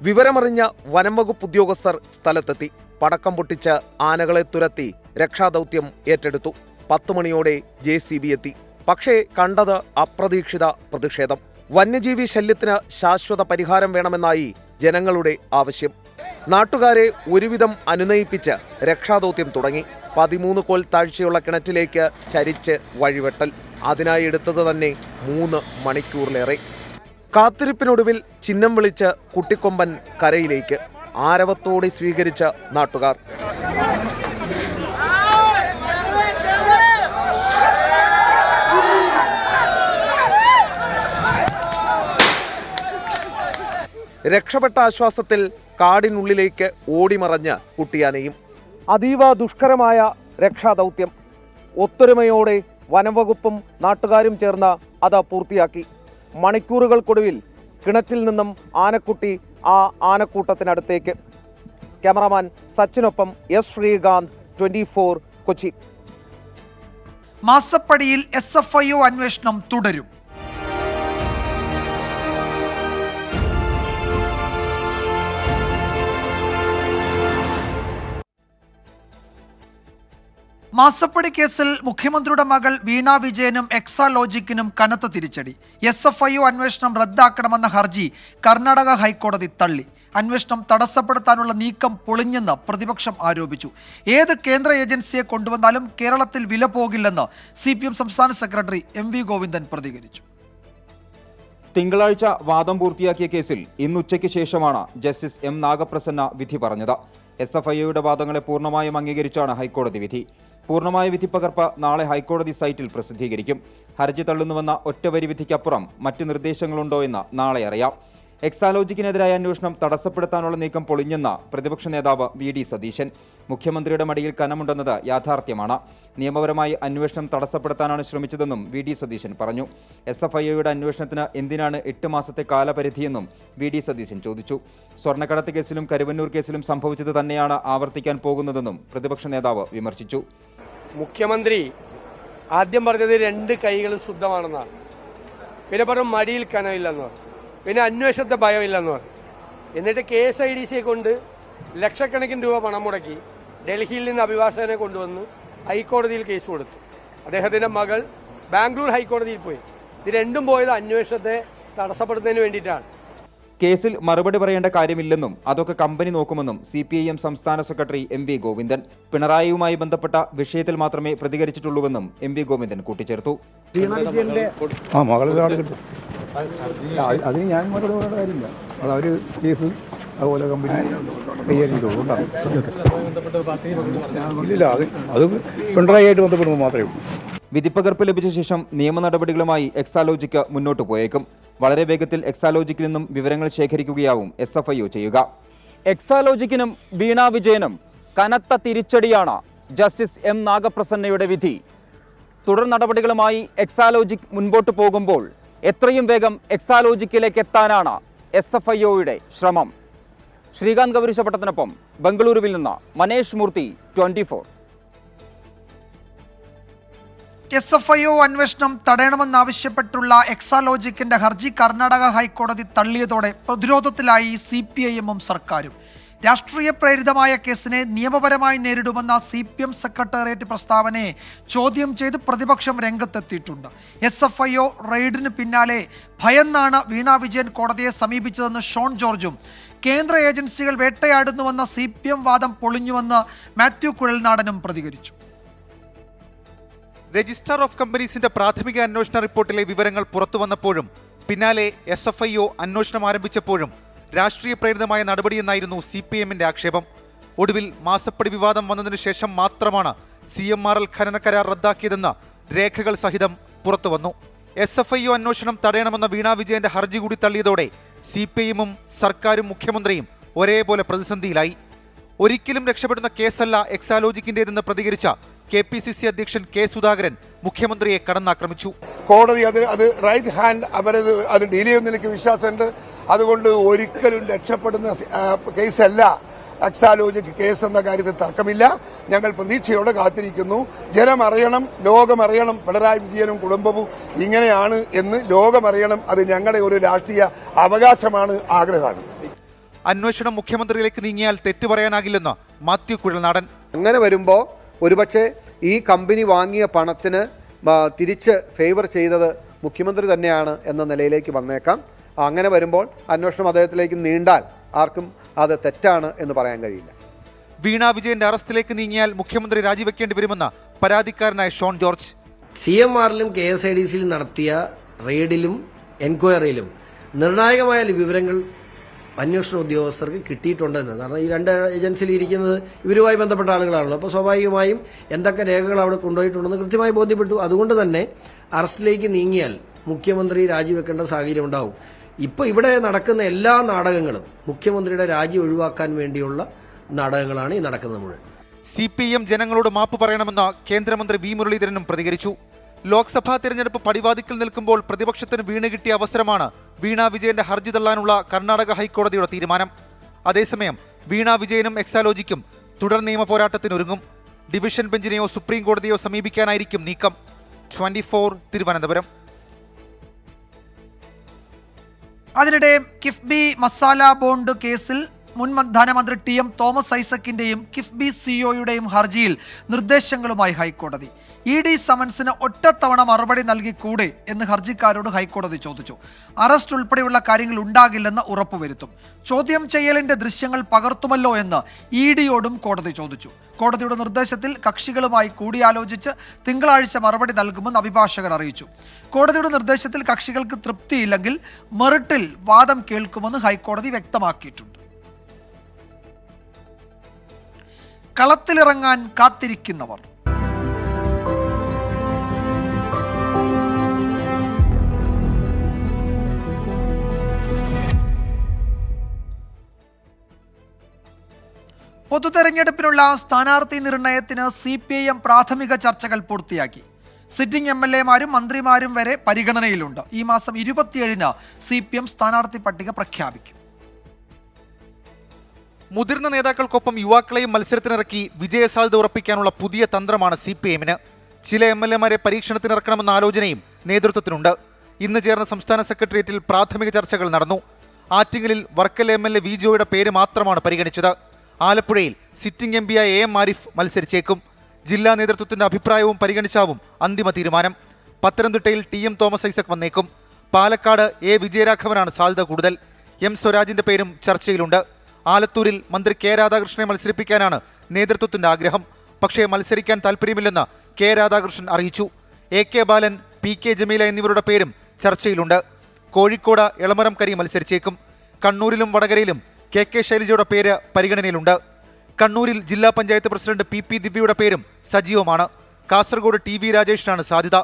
വിവരമറിഞ്ഞ വനംവകുപ്പ് ഉദ്യോഗസ്ഥർ സ്ഥലത്തെത്തി. പടക്കം പൊട്ടിച്ച് ആനകളെ തുരത്തി രക്ഷാദൗത്യം ഏറ്റെടുത്തു. 10 മണിയോടെ JCB എത്തി. പക്ഷേ കണ്ടത് അപ്രതീക്ഷിത പ്രതിഷേധം. വന്യജീവി ശല്യത്തിന് ശാശ്വത പരിഹാരം വേണമെന്നായി ജനങ്ങളുടെ ആവശ്യം. നാട്ടുകാരെ ഒരുവിധം അനുനയിപ്പിച്ച് രക്ഷാദൗത്യം തുടങ്ങി. 13 കോൽ താഴ്ചയുള്ള കിണറ്റിലേക്ക് ചരിച്ച് വഴിവെട്ടൽ. അതിനായി എടുത്തത് തന്നെ 3 മണിക്കൂറിലേറെ. കാത്തിരിപ്പിനൊടുവിൽ ചിഹ്നം വിളിച്ച് കുട്ടിക്കൊമ്പൻ കരയിലേക്ക് ആരവത്തോടെ സ്വീകരിച്ച നാട്ടുകാർ. രക്ഷപ്പെട്ട ആശ്വാസത്തിൽ കാടിനുള്ളിലേക്ക് ഓടിമറഞ്ഞ് കുട്ടിയാനയും. അതീവ ദുഷ്കരമായ രക്ഷാദൗത്യം ഒത്തൊരുമയോടെ വനംവകുപ്പും നാട്ടുകാരും ചേർന്ന് അത് പൂർത്തിയാക്കി. മണിക്കൂറുകൾക്കൊടുവിൽ കിണറ്റിൽ നിന്നും ആനക്കുട്ടി ആ ആനക്കൂട്ടത്തിനടുത്തേക്ക്. ക്യാമറാമാൻ സച്ചിനൊപ്പം എസ് ശ്രീകാന്ത്, 24 കൊച്ചി. മാസപ്പടിയിൽ SFIO അന്വേഷണം തുടരും. മാസപ്പടി കേസിൽ മുഖ്യമന്ത്രിയുടെ മകൾ വീണ വിജയനും എക്സാലോജിക്കിനും കനത്ത തിരിച്ചടി. SFIO അന്വേഷണം റദ്ദാക്കണമെന്ന ഹർജി കർണാടക ഹൈക്കോടതി തള്ളി. അന്വേഷണം തടസ്സപ്പെടുത്താനുള്ള നീക്കം പൊളിഞ്ഞെന്ന് പ്രതിപക്ഷം ആരോപിച്ചു. ഏത് കേന്ദ്ര ഏജൻസിയെ കൊണ്ടുവന്നാലും കേരളത്തിൽ വില പോകില്ലെന്ന് CPM സംസ്ഥാന സെക്രട്ടറി MV ഗോവിന്ദൻ പ്രതികരിച്ചു. തിങ്കളാഴ്ച വാദം പൂർത്തിയാക്കിയ കേസിൽ ഇന്നുച്ചയ്ക്ക് ശേഷമാണ് ജസ്റ്റിസ് M നാഗപ്രസന്ന വിധി പറഞ്ഞത്. SFIOയുടെ വാദങ്ങളെ പൂർണ്ണമായും അംഗീകരിച്ചാണ് ഹൈക്കോടതി വിധി. പൂർണ്ണമായ വിധിപ്പകർപ്പ് നാളെ ഹൈക്കോടതി സൈറ്റിൽ പ്രസിദ്ധീകരിക്കും. ഹർജി തള്ളുന്നുവെന്ന ഒറ്റവരി വിധിക്കപ്പുറം മറ്റ് നിർദ്ദേശങ്ങളുണ്ടോ എന്ന് നാളെ അറിയാം. എക്സാലോജിക്കിനെതിരായ അന്വേഷണം തടസ്സപ്പെടുത്താനുള്ള നീക്കം പൊളിഞ്ഞെന്ന പ്രതിപക്ഷ നേതാവ് VD സതീശൻ. മുഖ്യമന്ത്രിയുടെ മടിയിൽ കനമുണ്ടെന്നത് യാഥാർത്ഥ്യമാണ്. നിയമപരമായി അന്വേഷണം തടസ്സപ്പെടുത്താനാണ് ശ്രമിച്ചതെന്നും VD സതീശൻ പറഞ്ഞു. SFIOയുടെ അന്വേഷണത്തിന് എന്തിനാണ് 8 മാസത്തെ കാലപരിധിയെന്നും VD സതീശൻ ചോദിച്ചു. സ്വർണ്ണക്കടത്ത് കേസിലും കരുവന്നൂർ കേസിലും സംഭവിച്ചത് തന്നെയാണ് ആവർത്തിക്കാൻ പോകുന്നതെന്നും പ്രതിപക്ഷ നേതാവ് വിമർശിച്ചു. മുഖ്യമന്ത്രി ആദ്യം പറഞ്ഞത് 2 കൈകളും ശുദ്ധമാണെന്നാണ്. പിന്നെ പറഞ്ഞു മടിയിൽ കനമില്ലെന്ന് പറഞ്ഞു. പിന്നെ അന്വേഷണത്തെ ഭയമില്ലെന്ന് പറഞ്ഞു. എന്നിട്ട് KSIDCയെ കൊണ്ട് ലക്ഷക്കണക്കിന് രൂപ പണം മുടക്കി ഡൽഹിയിൽ നിന്ന് അഭിഭാഷകനെ കൊണ്ടുവന്ന് ഹൈക്കോടതിയിൽ കേസ് കൊടുത്തു. അദ്ദേഹത്തിന്റെ മകൾ ബാംഗ്ലൂർ ഹൈക്കോടതിയിൽ പോയി. ഇത് രണ്ടും പോയത് അന്വേഷണത്തെ തടസ്സപ്പെടുത്തുന്നതിന് വേണ്ടിയിട്ടാണ്. കേസിൽ മറുപടി പറയേണ്ട കാര്യമില്ലെന്നും അതൊക്കെ കമ്പനി നോക്കുമെന്നും CPIM സംസ്ഥാന സെക്രട്ടറി MV ഗോവിന്ദൻ. പിണറായിയുമായി ബന്ധപ്പെട്ട വിഷയത്തിൽ മാത്രമേ പ്രതികരിച്ചിട്ടുള്ളൂവെന്നും MV ഗോവിന്ദൻ കൂട്ടിച്ചേർത്തു. അതിന് ഞാൻ മറുപടി പറയേണ്ട കാര്യമില്ല. അത് അവർ കേസ് അതുപോലെ കമ്പനി കൈകാര്യം ചെയ്തോളൂ. ഇല്ല, അത് പിണറായിയായിട്ട് ബന്ധപ്പെടുമ്പോൾ മാത്രമേ ഉള്ളൂ. വിധിപ്പകർപ്പ് ലഭിച്ച ശേഷം നിയമ നടപടികളുമായി എക്സാലോജിക്ക് മുന്നോട്ട് പോയേക്കും. വളരെ വേഗത്തിൽ എക്സാലോജിക്കിൽ നിന്നും വിവരങ്ങൾ ശേഖരിക്കുകയാവും SFIO ചെയ്യുക. എക്സാലോജിക്കിനും വീണ വിജയനും കനത്ത തിരിച്ചടിയാണ് ജസ്റ്റിസ് M നാഗപ്രസന്നയുടെ വിധി. തുടർ നടപടികളുമായി എക്സാലോജിക് മുൻപോട്ട് പോകുമ്പോൾ എത്രയും വേഗം എക്സാലോജിക്കിലേക്ക് എത്താനാണ് SFIOയുടെ ശ്രമം. ശ്രീകാന്ത് ഗൗരീശപട്ടത്തിനൊപ്പം ബംഗളൂരുവിൽ നിന്ന് മനേഷ് മൂർത്തി, 24. SFIO അന്വേഷണം തടയണമെന്നാവശ്യപ്പെട്ടുള്ള എക്സാലോജിക്കിന്റെ ഹർജി കർണാടക ഹൈക്കോടതി തള്ളിയതോടെ പ്രതിരോധത്തിലായി CPIM-ഉം സർക്കാരും. രാഷ്ട്രീയ പ്രേരിതമായ കേസിനെ നിയമപരമായി നേരിടുമെന്ന CPM സെക്രട്ടേറിയറ്റ് പ്രസ്താവനയെ ചോദ്യം ചെയ്ത് പ്രതിപക്ഷം രംഗത്തെത്തിയിട്ടുണ്ട്. SFIO റെയ്ഡിന് പിന്നാലെ ഭയന്നാണ് വീണ വിജയൻ കോടതിയെ സമീപിച്ചതെന്ന് ഷോൺ ജോർജും കേന്ദ്ര ഏജൻസികൾ വേട്ടയാടുന്നുവെന്ന CPM വാദം പൊളിഞ്ഞുവെന്ന് മാത്യു കുഴൽനാടനും പ്രതികരിച്ചു. രജിസ്ട്രാർ ഓഫ് കമ്പനീസിന്റെ പ്രാഥമിക അന്വേഷണ റിപ്പോർട്ടിലെ വിവരങ്ങൾ പുറത്തു വന്നപ്പോഴും പിന്നാലെ SFIO അന്വേഷണം ആരംഭിച്ചപ്പോഴും രാഷ്ട്രീയ പ്രേരിതമായ നടപടിയെന്നായിരുന്നു CPM-ന്റെ ആക്ഷേപം. ഒടുവിൽ മാസപ്പടി വിവാദം വന്നതിനു ശേഷം മാത്രമാണ് CMRL ഖനന കരാർ റദ്ദാക്കിയതെന്ന് രേഖകൾ സഹിതം പുറത്തുവന്നു. SFIO അന്വേഷണം തടയണമെന്ന വീണ വിജയന്റെ ഹർജി കൂടി തള്ളിയതോടെ CPIM-ഉം സർക്കാരും മുഖ്യമന്ത്രിയും ഒരേപോലെ പ്രതിസന്ധിയിലായി. ഒരിക്കലും രക്ഷപ്പെടുന്ന കേസല്ല എക്സാലോജിക്കിന്റേതെന്ന് പ്രതികരിച്ച KPCC അധ്യക്ഷൻ K സുധാകരൻ മുഖ്യമന്ത്രിയെ കടന്നാക്രമിച്ചു. കോടതി അത് റൈറ്റ് ഹാൻഡ് അത് ഡീൽ ചെയ്യുന്ന എനിക്ക് വിശ്വാസമുണ്ട്. അതുകൊണ്ട് ഒരിക്കലും രക്ഷപ്പെടുന്ന കേസല്ല എക്സാലോജിക് കേസ് എന്ന കാര്യത്തിൽ തർക്കമില്ല. ഞങ്ങൾ പ്രതീക്ഷയോടെ കാത്തിരിക്കുന്നു. ജനമറിയണം, ലോകമറിയണം, പിണറായി വിജയനും കുടുംബവും ഇങ്ങനെയാണ് എന്ന് ലോകമറിയണം. അത് ഞങ്ങളുടെ ഒരു രാഷ്ട്രീയ അവകാശമാണ്, ആഗ്രഹമാണ്. അന്വേഷണം മുഖ്യമന്ത്രിയിലേക്ക് നീങ്ങിയാൽ തെറ്റു പറയാനാകില്ലെന്ന് മാത്യു കുഴൽനാടൻ. അങ്ങനെ വരുമ്പോൾ ഒരുപക്ഷെ ഈ കമ്പനി വാങ്ങിയ പണത്തിന് തിരിച്ച് ഫേവർ ചെയ്തത് മുഖ്യമന്ത്രി തന്നെയാണ് എന്ന നിലയിലേക്ക് വന്നേക്കാം. അങ്ങനെ വരുമ്പോൾ അന്വേഷണം അദ്ദേഹത്തിലേക്ക് നീണ്ടാൽ ആർക്കും അത് തെറ്റാണ് എന്ന് പറയാൻ കഴിയില്ല. വീണ വിജയന്റെ അറസ്റ്റിലേക്ക് നീങ്ങിയാൽ മുഖ്യമന്ത്രി രാജിവെക്കേണ്ടി വരുമെന്ന് പരാതിക്കാരനായ ഷോൺ ജോർജ്. CMRലും KSIDCയിലും നടത്തിയ റെയ്ഡിലും എൻക്വയറിയിലും നിർണായകമായ വിവരങ്ങൾ അന്വേഷണ ഉദ്യോഗസ്ഥർക്ക് കിട്ടിയിട്ടുണ്ടെന്ന്. കാരണം ഈ 2 ഏജൻസിയിൽ ഇരിക്കുന്നത് ഇവരുമായി ബന്ധപ്പെട്ട ആളുകളാണല്ലോ. അപ്പോൾ സ്വാഭാവികമായും എന്തൊക്കെ രേഖകൾ അവിടെ കൊണ്ടുപോയിട്ടുണ്ടെന്ന് കൃത്യമായി ബോധ്യപ്പെട്ടു. അതുകൊണ്ട് തന്നെ അറസ്റ്റിലേക്ക് നീങ്ങിയാൽ മുഖ്യമന്ത്രി രാജിവെക്കേണ്ട സാഹചര്യം ഉണ്ടാവും. ഇപ്പോൾ ഇവിടെ നടക്കുന്ന എല്ലാ നാടകങ്ങളും മുഖ്യമന്ത്രിയുടെ രാജി ഒഴിവാക്കാൻ വേണ്ടിയുള്ള നാടകങ്ങളാണ് ഈ നടക്കുന്നത് മുഴുവൻ. CPM ജനങ്ങളോട് മാപ്പ് പറയണമെന്ന് കേന്ദ്രമന്ത്രി വി മുരളീധരനും പ്രതികരിച്ചു. ലോക്സഭാ തെരഞ്ഞെടുപ്പ് പടിവാതിക്കൽ നിൽക്കുമ്പോൾ പ്രതിപക്ഷത്തിന് വീണ് കിട്ടിയ അവസരമാണ് വീണ വിജയന്റെ ഹർജി തള്ളാനുള്ള കർണാടക ഹൈക്കോടതിയുടെ തീരുമാനം. അതേസമയം വീണ വിജയനും എക്സാലോജിക്കും തുടർ നിയമ പോരാട്ടത്തിനൊരുങ്ങും. ഡിവിഷൻ ബെഞ്ചിനെയോ സുപ്രീം കോടതിയോ സമീപിക്കാനായിരിക്കും നീക്കം. 24 തിരുവനന്തപുരം. അതിനിടെ കിഫ്ബി മസാല ബോണ്ട് കേസിൽ മുൻ ധനമന്ത്രി TM തോമസ് ഐസക്കിന്റെയും കിഫ്ബി സിഇഒയുടെയും ഹർജിയിൽ നിർദ്ദേശങ്ങളുമായി ഹൈക്കോടതി. ED സമൻസിന് ഒറ്റത്തവണ മറുപടി നൽകിക്കൂടെ എന്ന് ഹർജിക്കാരോട് ഹൈക്കോടതി ചോദിച്ചു. അറസ്റ്റ് ഉൾപ്പെടെയുള്ള കാര്യങ്ങൾ ഉണ്ടാകില്ലെന്ന് ഉറപ്പുവരുത്തും. ചോദ്യം ചെയ്യലിന്റെ ദൃശ്യങ്ങൾ പകർത്തുമല്ലോ എന്ന് EDയോടും കോടതി ചോദിച്ചു. കോടതിയുടെ നിർദ്ദേശത്തിൽ കക്ഷികളുമായി കൂടിയാലോചിച്ച് തിങ്കളാഴ്ച മറുപടി നൽകുമെന്ന് അഭിഭാഷകർ അറിയിച്ചു. കോടതിയുടെ നിർദ്ദേശത്തിൽ കക്ഷികൾക്ക് തൃപ്തിയില്ലെങ്കിൽ മെറിറ്റിൽ വാദം കേൾക്കുമെന്ന് ഹൈക്കോടതി വ്യക്തമാക്കിയിട്ടുണ്ട്. കളത്തിലിറങ്ങാൻ കാത്തിരിക്കുന്നവർ. പൊതുതെരഞ്ഞെടുപ്പിനുള്ള സ്ഥാനാർത്ഥി നിർണയത്തിന് CPIM പ്രാഥമിക ചർച്ചകൾ പൂർത്തിയാക്കി. സിറ്റിംഗ് MLAമാരും മന്ത്രിമാരും വരെ പരിഗണനയിലുണ്ട്. ഈ മാസം 27-ന് CPM സ്ഥാനാർത്ഥി പട്ടിക പ്രഖ്യാപിക്കും. മുതിർന്ന നേതാക്കൾക്കൊപ്പം യുവാക്കളെയും മത്സരത്തിനിറക്കി വിജയസാധ്യത ഉറപ്പിക്കാനുള്ള പുതിയ തന്ത്രമാണ് CPIMന്. ചില MLAമാരെ പരീക്ഷണത്തിനിറക്കണമെന്ന ആലോചനയും നേതൃത്വത്തിനുണ്ട്. ഇന്ന് ചേർന്ന സംസ്ഥാന സെക്രട്ടേറിയറ്റിൽ പ്രാഥമിക ചർച്ചകൾ നടന്നു. ആറ്റിങ്ങലിൽ വർക്കല MLA വി ജോയുടെ പേര് മാത്രമാണ് പരിഗണിച്ചത്. ആലപ്പുഴയിൽ സിറ്റിംഗ് MP ആയ AM ആരിഫ് മത്സരിച്ചേക്കും. ജില്ലാ നേതൃത്വത്തിന്റെ അഭിപ്രായവും പരിഗണിച്ചാവും അന്തിമ തീരുമാനം. പത്തനംതിട്ടയിൽ TM തോമസ് ഐസക് വന്നേക്കും. പാലക്കാട് A വിജയരാഘവനാണ് സാധ്യത കൂടുതൽ. M സ്വരാജിന്റെ പേരും ചർച്ചയിലുണ്ട്. ആലത്തൂരിൽ മന്ത്രി K രാധാകൃഷ്ണനെ മത്സരിപ്പിക്കാനാണ് നേതൃത്വത്തിന്റെ ആഗ്രഹം. പക്ഷേ മത്സരിക്കാൻ താല്പര്യമില്ലെന്ന് K രാധാകൃഷ്ണൻ അറിയിച്ചു. AK ബാലൻ, PK ജമീല എന്നിവരുടെ പേരും ചർച്ചയിലുണ്ട്. കോഴിക്കോട് എളമരം കരി മത്സരിച്ചേക്കും. കണ്ണൂരിലും വടകരയിലും KK ശൈലജയുടെ പേര് പരിഗണനയിലുണ്ട്. കണ്ണൂരിൽ ജില്ലാ പഞ്ചായത്ത് പ്രസിഡന്റ് PP ദിവ്യയുടെ പേരും സജീവമാണ്. കാസർഗോഡ് TV രാജേഷിനാണ് സാധ്യത.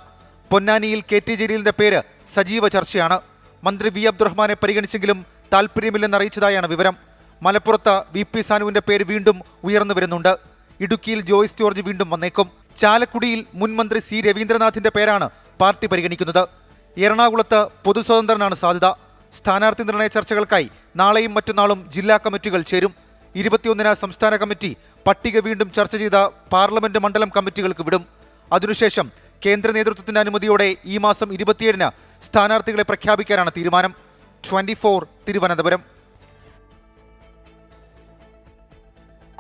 പൊന്നാനിയിൽ KT ജലീലിന്റെ പേര് സജീവ ചർച്ചയാണ്. മന്ത്രി V അബ്ദുറഹ്മാനെ പരിഗണിച്ചെങ്കിലും താല്പര്യമില്ലെന്ന് അറിയിച്ചതായാണ് വിവരം. മലപ്പുറത്ത് VP സാനുവിന്റെ പേര് വീണ്ടും ഉയർന്നു വരുന്നുണ്ട്. ഇടുക്കിയിൽ ജോയ്സ് ജോർജ് വീണ്ടും വന്നേക്കും. ചാലക്കുടിയിൽ മുൻ മന്ത്രി C രവീന്ദ്രനാഥിന്റെ പേരാണ് പാർട്ടി പരിഗണിക്കുന്നത്. എറണാകുളത്ത് പൊതുസ്വതന്ത്രനാണ് സാധ്യത. സ്ഥാനാർത്ഥി നിർണയ ചർച്ചകൾക്കായി നാളെയും മറ്റന്നാളും ജില്ലാ കമ്മിറ്റികൾ ചേരും. 21-ന് സംസ്ഥാന കമ്മിറ്റി പട്ടിക വീണ്ടും ചർച്ച ചെയ്ത പാർലമെന്റ് മണ്ഡലം കമ്മിറ്റികൾക്ക് വിടും. അതിനുശേഷം കേന്ദ്ര നേതൃത്വത്തിന്റെ അനുമതിയോടെ ഈ മാസം 27-ന് സ്ഥാനാർത്ഥികളെ പ്രഖ്യാപിക്കാനാണ് തീരുമാനം. 24 തിരുവനന്തപുരം.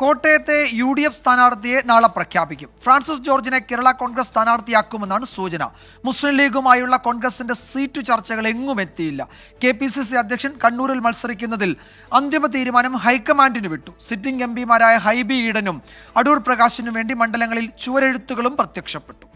കോട്ടയത്തെ UDF സ്ഥാനാർത്ഥിയെ നാളെ പ്രഖ്യാപിക്കും. ഫ്രാൻസിസ് ജോർജിനെ കേരള കോൺഗ്രസ് സ്ഥാനാർത്ഥിയാക്കുമെന്നാണ് സൂചന. മുസ്ലിം ലീഗുമായുള്ള കോൺഗ്രസിന്റെ സീറ്റ് ചർച്ചകൾ എങ്ങും എത്തിയില്ല. KPCC അധ്യക്ഷൻ കണ്ണൂരിൽ മത്സരിക്കുന്നതിൽ അന്തിമ തീരുമാനം ഹൈക്കമാൻഡിന് വിട്ടു. സിറ്റിംഗ് MPമാരായ ഹൈബി ഈഡനും അടൂർ പ്രകാശിനും വേണ്ടി മണ്ഡലങ്ങളിൽ ചുവരെഴുത്തുകളും പ്രത്യക്ഷപ്പെട്ടു.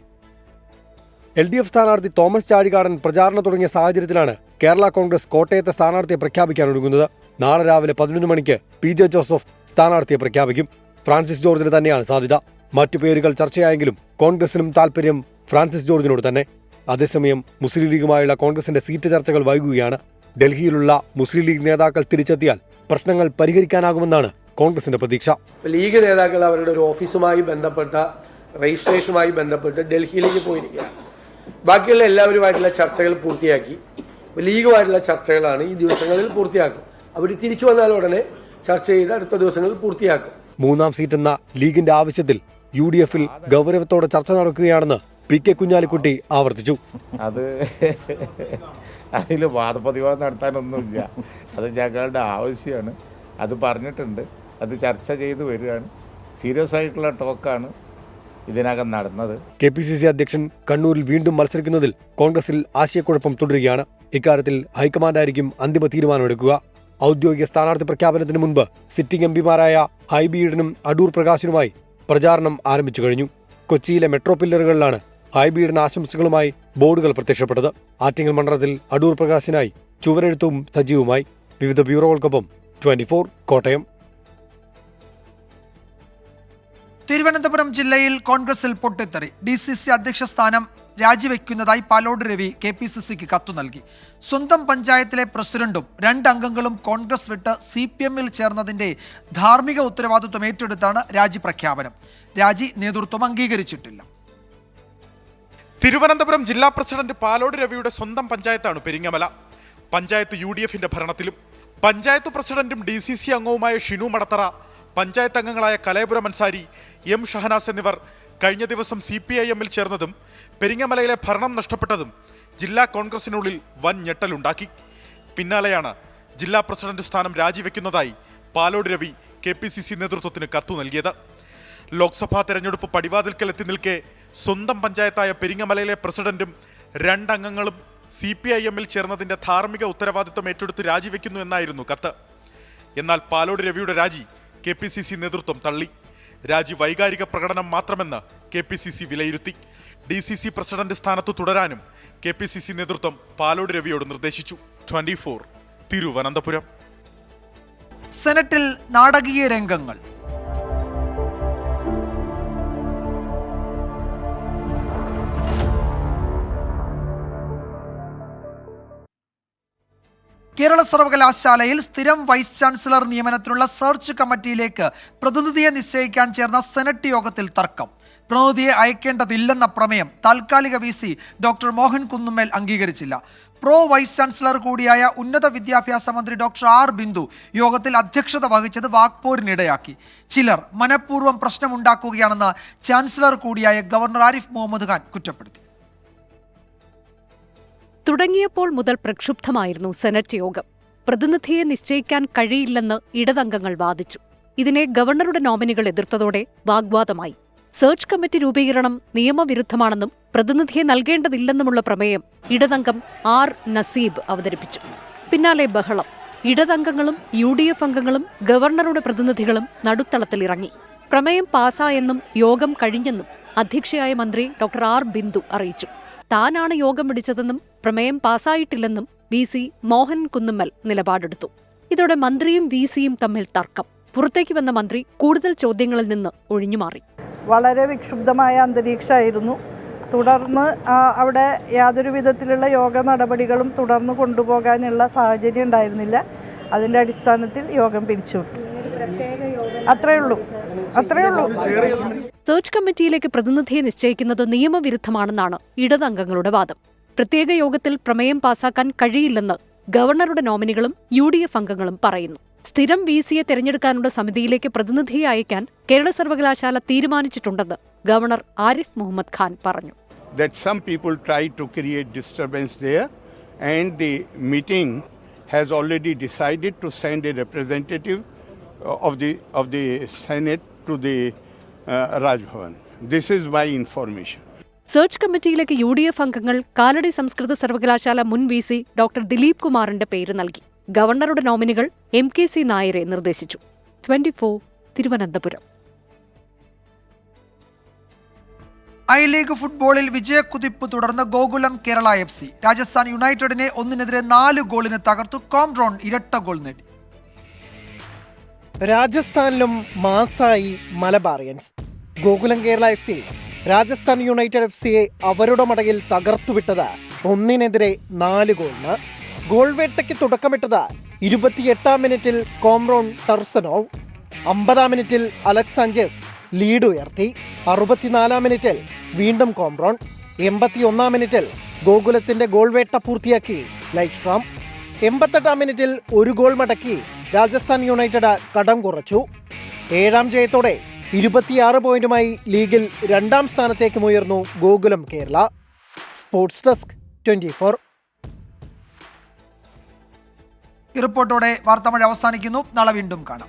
LDF സ്ഥാനാർത്ഥി തോമസ് ചാഴികാടൻ പ്രചാരണം തുടങ്ങിയ സാഹചര്യത്തിലാണ് കേരള കോൺഗ്രസ് കോട്ടയത്തെ സ്ഥാനാർത്ഥിയെ പ്രഖ്യാപിക്കാനൊരുങ്ങുന്നത്. നാളെ രാവിലെ 11 മണിക്ക് PJ ജോസഫ് സ്ഥാനാർത്ഥിയെ പ്രഖ്യാപിക്കും. ഫ്രാൻസിസ് ജോർജിന് തന്നെയാണ് സാധ്യത. മറ്റു പേരുകൾ ചർച്ചയായെങ്കിലും കോൺഗ്രസിനും താൽപര്യം ഫ്രാൻസിസ് ജോർജിനോട് തന്നെ. അതേസമയം മുസ്ലിം ലീഗുമായുള്ള കോൺഗ്രസിന്റെ സീറ്റ് ചർച്ചകൾ വൈകുകയാണ്. ഡൽഹിയിലുള്ള മുസ്ലിം ലീഗ് നേതാക്കൾ തിരിച്ചെത്തിയാൽ പ്രശ്നങ്ങൾ പരിഹരിക്കാനാകുമെന്നാണ് കോൺഗ്രസിന്റെ പ്രതീക്ഷ. ലീഗ് നേതാക്കൾ അവരുടെ ഒരു ഓഫീസുമായി ബന്ധപ്പെട്ട രജിസ്ട്രേഷനുമായി ബന്ധപ്പെട്ട് ഡൽഹിയിലേക്ക് പോയിരിക്കുക. ബാക്കിയുള്ള എല്ലാവരുമായിട്ടുള്ള ചർച്ചകൾ പൂർത്തിയാക്കി. ലീഗുമായിട്ടുള്ള ചർച്ചകളാണ് ഈ ദിവസങ്ങളിൽ പൂർത്തിയാക്കും. അവർ തിരിച്ചു വന്നാൽ ഉടനെ ചർച്ച ചെയ്ത് അടുത്ത ദിവസങ്ങളിൽ പൂർത്തിയാക്കും. 3ാം സീറ്റെന്ന ലീഗിന്റെ ആവശ്യത്തിൽ UDFൽ ഗൗരവത്തോടെ ചർച്ച നടക്കുകയാണെന്ന് PK കുഞ്ഞാലിക്കുട്ടി ആവർത്തിച്ചു. അതിൽ വാദപ്രതിവാദം നടത്താനൊന്നുമില്ല. അത് ഞങ്ങളുടെ ആവശ്യമാണ്. അത് പറഞ്ഞിട്ടുണ്ട്. അത് ചർച്ച ചെയ്ത് വരികയാണ്. സീരിയസ് ആയിട്ടുള്ള ടോക്കാണ് ഇതിനകം നടന്നത്. KPCC അധ്യക്ഷൻ കണ്ണൂരിൽ വീണ്ടും മത്സരിക്കുന്നതിൽ കോൺഗ്രസിൽ ആശയക്കുഴപ്പം തുടരുകയാണ്. ഇക്കാര്യത്തിൽ ഹൈക്കമാൻഡായിരിക്കും അന്തിമ തീരുമാനമെടുക്കുക. ഔദ്യോഗിക സ്ഥാനാർത്ഥി പ്രഖ്യാപനത്തിന് മുൻപ് സിറ്റിംഗ് MPമാരായ ഹൈബി ഈഡനും അടൂർ പ്രകാശിനുമായി പ്രചാരണം ആരംഭിച്ചു കഴിഞ്ഞു. കൊച്ചിയിലെ മെട്രോ പില്ലറുകളിലാണ് ഹൈബി ഈഡൻ ആശംസകളുമായി ബോർഡുകൾ പ്രത്യക്ഷപ്പെട്ടത്. ആറ്റിങ്ങൽ മണ്ഡലത്തിൽ അടൂർ പ്രകാശിനായി ചുവരെഴുത്തും സജീവമായി. വിവിധ ബ്യൂറോകൾക്കൊപ്പം 24 കോട്ടയം. തിരുവനന്തപുരം ജില്ലയിൽ കോൺഗ്രസിൽ പൊട്ടിത്തെറി. DCC അധ്യക്ഷ സ്ഥാനം രാജിവെക്കുന്നതായി പാലോട് രവി KPCCക്ക് കത്തു നൽകി. സ്വന്തം പഞ്ചായത്തിലെ പ്രസിഡന്റും 2 അംഗങ്ങളും കോൺഗ്രസ് വിട്ട് CPMൽ ചേർന്നതിന്റെ ധാർമ്മിക ഉത്തരവാദിത്വം ഏറ്റെടുത്താണ് രാജി പ്രഖ്യാപനം. രാജി നേതൃത്വം അംഗീകരിച്ചിട്ടില്ല. തിരുവനന്തപുരം ജില്ലാ പ്രസിഡന്റ് പാലോട് രവിയുടെ സ്വന്തം പഞ്ചായത്താണ് പെരിങ്ങമല. പഞ്ചായത്ത് UDFന്റെ ഭരണത്തിലും. പഞ്ചായത്ത് പ്രസിഡന്റും DCC അംഗവുമായ ഷിനു മടത്തറ, പഞ്ചായത്ത് അംഗങ്ങളായ കലയപുരം അൻസാരി, M ഷഹനാസ് എന്നിവർ കഴിഞ്ഞ ദിവസം CPIMൽ ചേർന്നതും പെരിങ്ങമലയിലെ ഭരണം നഷ്ടപ്പെട്ടതും ജില്ലാ കോൺഗ്രസിനുള്ളിൽ വൻ ഞെട്ടലുണ്ടാക്കി. പിന്നാലെയാണ് ജില്ലാ പ്രസിഡന്റ് സ്ഥാനം രാജിവെക്കുന്നതായി പാലോട് രവി KPCC നേതൃത്വത്തിന് കത്തു നൽകിയത്. ലോക്സഭാ തെരഞ്ഞെടുപ്പ് പടിവാതിൽക്കൽ എത്തി നിൽക്കെ സ്വന്തം പഞ്ചായത്തായ പെരിങ്ങമലയിലെ പ്രസിഡന്റും 2 അംഗങ്ങളും CPIMൽ ചേർന്നതിന്റെ ധാർമ്മിക ഉത്തരവാദിത്വം ഏറ്റെടുത്ത് രാജിവെക്കുന്നു എന്നായിരുന്നു കത്ത്. എന്നാൽ പാലോട് രവിയുടെ രാജി KPCC നേതൃത്വം തള്ളി. രാജി വൈകാരിക പ്രകടനം മാത്രമെന്ന് KPCC വിലയിരുത്തി. DCC പ്രസിഡന്റ് സ്ഥാനത്ത് തുടരാനും KPCC നേതൃത്വം പാലോട് രവിയോട് നിർദ്ദേശിച്ചു. 24 തിരുവനന്തപുരം. സെനറ്റിൽ നാടകീയ രംഗങ്ങൾ. കേരള സർവകലാശാലയിൽ സ്ഥിരം വൈസ് ചാൻസലർ നിയമനത്തിനുള്ള സെർച്ച് കമ്മിറ്റിയിലേക്ക് പ്രതിനിധിയെ നിശ്ചയിക്കാൻ ചേർന്ന സെനറ്റ് യോഗത്തിൽ തർക്കം. പ്രതിനിധിയെ അയക്കേണ്ടതില്ലെന്ന പ്രമേയം താൽക്കാലിക VC ഡോക്ടർ മോഹൻ കുന്നുമ്മേൽ അംഗീകരിച്ചില്ല. പ്രോ വൈസ് ചാൻസലർ കൂടിയായ ഉന്നത വിദ്യാഭ്യാസ മന്ത്രി ഡോക്ടർ R ബിന്ദു യോഗത്തിൽ അധ്യക്ഷത വഹിച്ചത് വാക്പോരിനിടയാക്കി. ചിലർ മനഃപൂർവ്വം പ്രശ്നമുണ്ടാക്കുകയാണെന്ന് ചാൻസലർ കൂടിയായ ഗവർണർ ആരിഫ് മുഹമ്മദ് ഖാൻ കുറ്റപ്പെടുത്തി. തുടങ്ങിയപ്പോൾ മുതൽ പ്രക്ഷുബ്ധമായിരുന്നു സെനറ്റ് യോഗം. പ്രതിനിധിയെ നിശ്ചയിക്കാൻ കഴിയില്ലെന്ന് ഇടതംഗങ്ങൾ വാദിച്ചു. ഇതിനെ ഗവർണറുടെ നോമിനികൾ എതിർത്തതോടെ വാഗ്വാദമായി. സെർച്ച് കമ്മിറ്റി രൂപീകരണം നിയമവിരുദ്ധമാണെന്നും പ്രതിനിധിയെ നൽകേണ്ടതില്ലെന്നുമുള്ള പ്രമേയം ഇടതംഗം R നസീബ് അവതരിപ്പിച്ചു. പിന്നാലെ ബഹളം. ഇടതംഗങ്ങളും UDF അംഗങ്ങളും ഗവർണറുടെ പ്രതിനിധികളും നടുത്തളത്തിലിറങ്ങി. പ്രമേയം പാസായെന്നും യോഗം കഴിഞ്ഞെന്നും അധ്യക്ഷയായ മന്ത്രി ഡോക്ടർ R ബിന്ദു അറിയിച്ചു. താനാണ് യോഗം വിളിച്ചതെന്നും പ്രമേയം പാസായിട്ടില്ലെന്നും VC മോഹൻ കുന്നുമ്മൽ നിലപാടെടുത്തു. ഇതോടെ മന്ത്രിയും VCയും തമ്മിൽ തർക്കം. പുറത്തേക്ക് വന്ന മന്ത്രി കൂടുതൽ ചോദ്യങ്ങളിൽ നിന്ന് ഒഴിഞ്ഞുമാറി. വളരെ വിക്ഷുബ്ധമായ അന്തരീക്ഷമായിരുന്നു. തുടർന്ന് അവിടെ യാതൊരു വിധത്തിലുള്ള യോഗ നടപടികളും തുടർന്ന് കൊണ്ടുപോകാനുള്ള സാഹചര്യം ഉണ്ടായിരുന്നില്ല. അതിൻ്റെ അടിസ്ഥാനത്തിൽ യോഗം പിരിച്ചുവിട്ടു. അത്രയേ ഉള്ളൂ. സെർച്ച് കമ്മിറ്റിയിലേക്ക് പ്രതിനിധിയെ നിശ്ചയിക്കുന്നത് നിയമവിരുദ്ധമാണെന്നാണ് ഇടതംഗങ്ങളുടെ വാദം. പ്രത്യേക യോഗത്തിൽ പ്രമേയം പാസാക്കാൻ കഴിയില്ലെന്ന് ഗവർണറുടെ നോമിനികളും UDF അംഗങ്ങളും പറയുന്നു. സ്ഥിരം VCയെ തെരഞ്ഞെടുക്കാനുള്ള സമിതിയിലേക്ക് പ്രതിനിധിയെ അയക്കാൻ കേരള സർവകലാശാല തീരുമാനിച്ചിട്ടുണ്ടെന്ന് ഗവർണർ ആരിഫ് മുഹമ്മദ് ഖാൻ പറഞ്ഞു. That some people try to create disturbance there, and the meeting has already decided to send a representative of the Senate to the Raj Bhavan. This is my information. Search കമ്മിറ്റിയിലേക്ക് UDF അംഗങ്ങൾ കാലടി സംസ്കൃത സർവകലാശാല മുൻ VC doctor Dileep കുമാറിന്റെ പേര് നൽകി. ഗവർണറുടെ നോമിനികൾ MKC നായരെ നിർദ്ദേശിച്ചു. 24 തിരുവനന്തപുരം. I-ലീഗ് ഫുട്ബോളിൽ വിജയക്കുതിപ്പ് തുടർന്ന് ഗോകുലം കേരള FC രാജസ്ഥാൻ യുണൈറ്റഡിനെ 1-4 ഗോളിന് തകർത്തു. കോംട്രോൺ ഇരട്ട ഗോൾ നേടി. രാജസ്ഥാനിലും മാസായി മലബാറിയൻസ്. ഗോകുലം കേരള FC രാജസ്ഥാൻ യുണൈറ്റഡ് FCയെ അവരുടെ മടയിൽ തകർത്തുവിട്ടത് 1-4 ഗോളിന്. ഗോൾ വേട്ടയ്ക്ക് തുടക്കമിട്ടത് 28-ാം മിനിറ്റിൽ കോംറോൺ ടർസനോവ്. 50-ാം മിനിറ്റിൽ അലക്സ് സാഞ്ചസ് ലീഡ് ഉയർത്തി. 64-ാം മിനിറ്റിൽ വീണ്ടും കോംറോൺ. 81-ാം മിനിറ്റിൽ ഗോകുലത്തിന്റെ ഗോൾ വേട്ട പൂർത്തിയാക്കി ലൈഷ്റാം. 88-ാം മിനിറ്റിൽ ഒരു ഗോൾ മടക്കി രാജസ്ഥാൻ യുണൈറ്റഡ് കടം കുറച്ചു. 7ാം ജയത്തോടെ 26 പോയിന്റുമായി ലീഗിൽ 2ാം സ്ഥാനത്തേക്കും ഉയർന്നു ഗോകുലം കേരള. Sports desk 24. ഈ റിപ്പോർട്ടോടെ വാർത്താമഴ അവസാനിക്കുന്നു. നാളെ വീണ്ടും കാണാം.